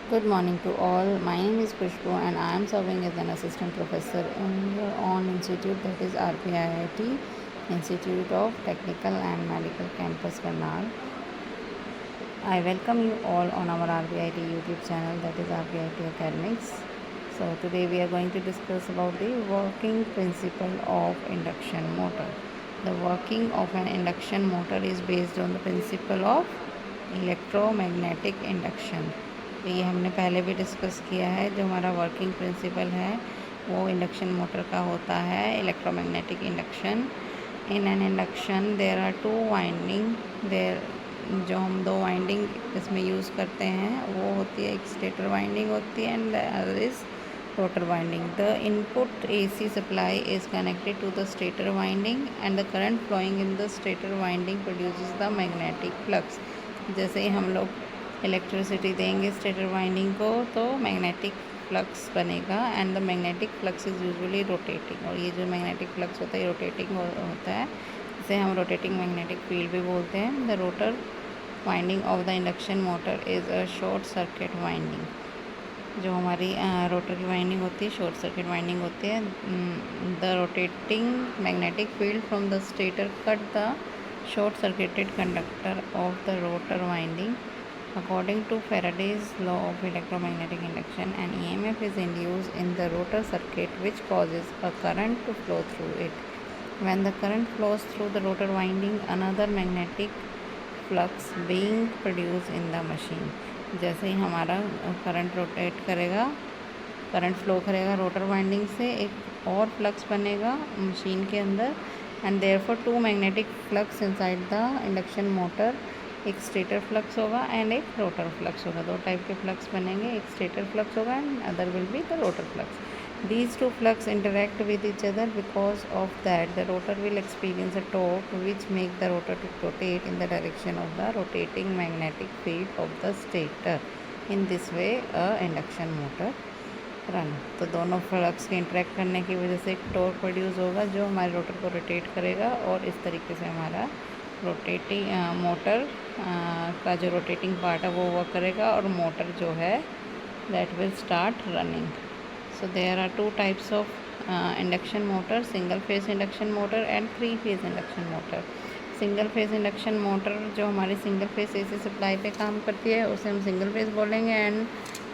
Good morning to all. My name is Pushpo and I am serving as an assistant professor in your own institute, that is RPIIT, Institute of Technical and Medical Campus Karnal. I welcome you all on our RPIIT YouTube channel, that is RPIIT Academics. So today we are going to discuss about the working principle of induction motor. The working of an induction motor is based on the principle of electromagnetic induction. तो ये हमने पहले भी discuss किया है। जो हमारा working principle है वो इंडक्शन मोटर का होता है electromagnetic induction. In an induction there are two winding, there जो हम दो वाइंडिंग इसमें यूज़ करते हैं वो होती है, एक स्टेटर वाइंडिंग होती है and the other is rotor winding. The input AC supply is connected to the stator winding and the current flowing in the stator winding produces the magnetic flux. जैसे ही हम लोग इलेक्ट्रिसिटी देंगे stator winding को तो magnetic flux बनेगा and the magnetic flux is usually rotating. और ये जो मैग्नेटिक फ्लक्स होता है रोटेटिंग होता है, इसे हम रोटेटिंग मैग्नेटिक फील्ड भी बोलते हैं। The rotor winding of the induction motor is a short circuit winding. जो हमारी रोटर की वाइंडिंग होती है शॉर्ट सर्किट वाइंडिंग होती है। The rotating magnetic field from the stator cut the short circuited conductor of the rotor winding. According to Faraday's law of electromagnetic induction, an EMF is induced in the rotor circuit which causes a current to flow through it. When the current flows through the rotor winding, another magnetic flux being produced in the machine. जैसे ही हमारा current rotate करेगा, current flow करेगा rotor winding से, एक और flux बनेगा machine के अंदर and therefore two magnetic flux inside the induction motor. एक स्टेटर फ्लक्स होगा एंड एक रोटर फ्लक्स होगा। दो टाइप के फ्लक्स बनेंगे, एक स्टेटर फ्लक्स होगा and other will be the rotor flux. These two flux interact with each other. Because of that, the rotor will experience a torque which make the rotor to rotate in the direction of the rotating magnetic field of the stator. In this way, a induction motor run. तो दोनों flux के interact करने की वजह से एक torque produce होगा जो हमारे रोटर को रोटेट करेगा और इस तरीके से हमारा रोटेटिंग मोटर का जो रोटेटिंग पार्ट है वो वर्क करेगा और मोटर जो है that will start running. So there are two types of induction motor, single phase induction motor and three phase induction motor. Single phase induction motor जो हमारी सिंगल फेज एसी सप्लाई पे काम करती है उसे हम सिंगल फेज बोलेंगे and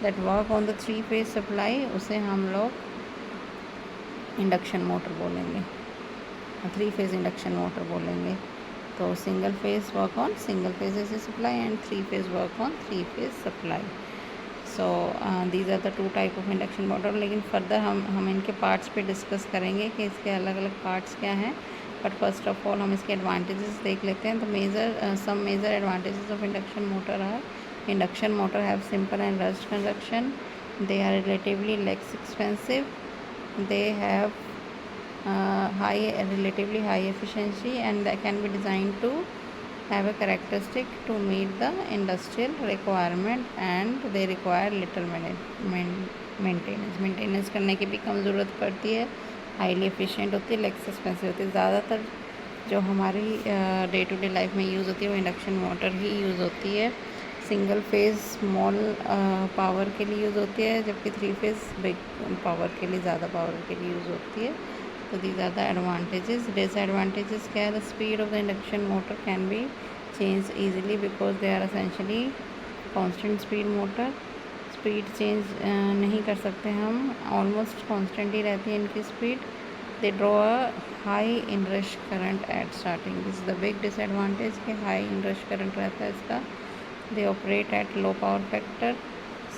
that work on the three phase supply उसे हम लोग इंडक्शन मोटर बोलेंगे, थ्री फेज इंडक्शन मोटर बोलेंगे। तो single phase work on single phase AC supply and three phase work on three phase supply. So these are the two type of induction motor. लेकिन further हम इनके parts पे discuss करेंगे कि इसके अलग अलग पार्ट्स क्या हैं। बट फर्स्ट ऑफ ऑल हम इसके एडवांटेजेस देख लेते हैं। तो some major advantages of induction motor are: induction motor have simple and rushed conduction, they are relatively less expensive, they have relatively high efficiency and they can be designed to have a characteristic to meet the industrial requirement and they require little maintenance करने की भी कम ज़रूरत पड़ती है, highly efficient होती है, less expensive होती है। ज़्यादातर जो हमारी डे टू डे लाइफ में यूज़ होती है वो इंडक्शन मोटर ही यूज़ होती है। सिंगल फेज़ स्मॉल पावर के लिए यूज़ होती है जबकि थ्री फेज़ बिग पावर के लिए, ज़्यादा पावर के लिए यूज़ होती है। तो these are the advantages. Disadvantages क्या है? The speed of the induction motor can be change easily because they are essentially constant speed motor. Speed change नहीं कर सकते हम, ऑलमोस्ट कांस्टेंट ही रहती है इनकी speed. They draw a high inrush current at starting, this is the big disadvantage कि high inrush current रहता है इसका। They operate at low power factor.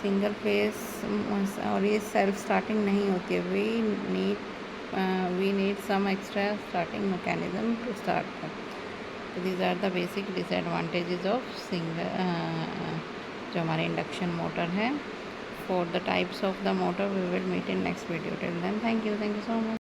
Single phase और ये सेल्फ स्टार्टिंग नहीं होती है, we need some extra starting mechanism to start कर। तो these are the basic disadvantages of single जो हमारे इंडक्शन मोटर है। For the types of the motor we will meet in next video. Till then thank you so much.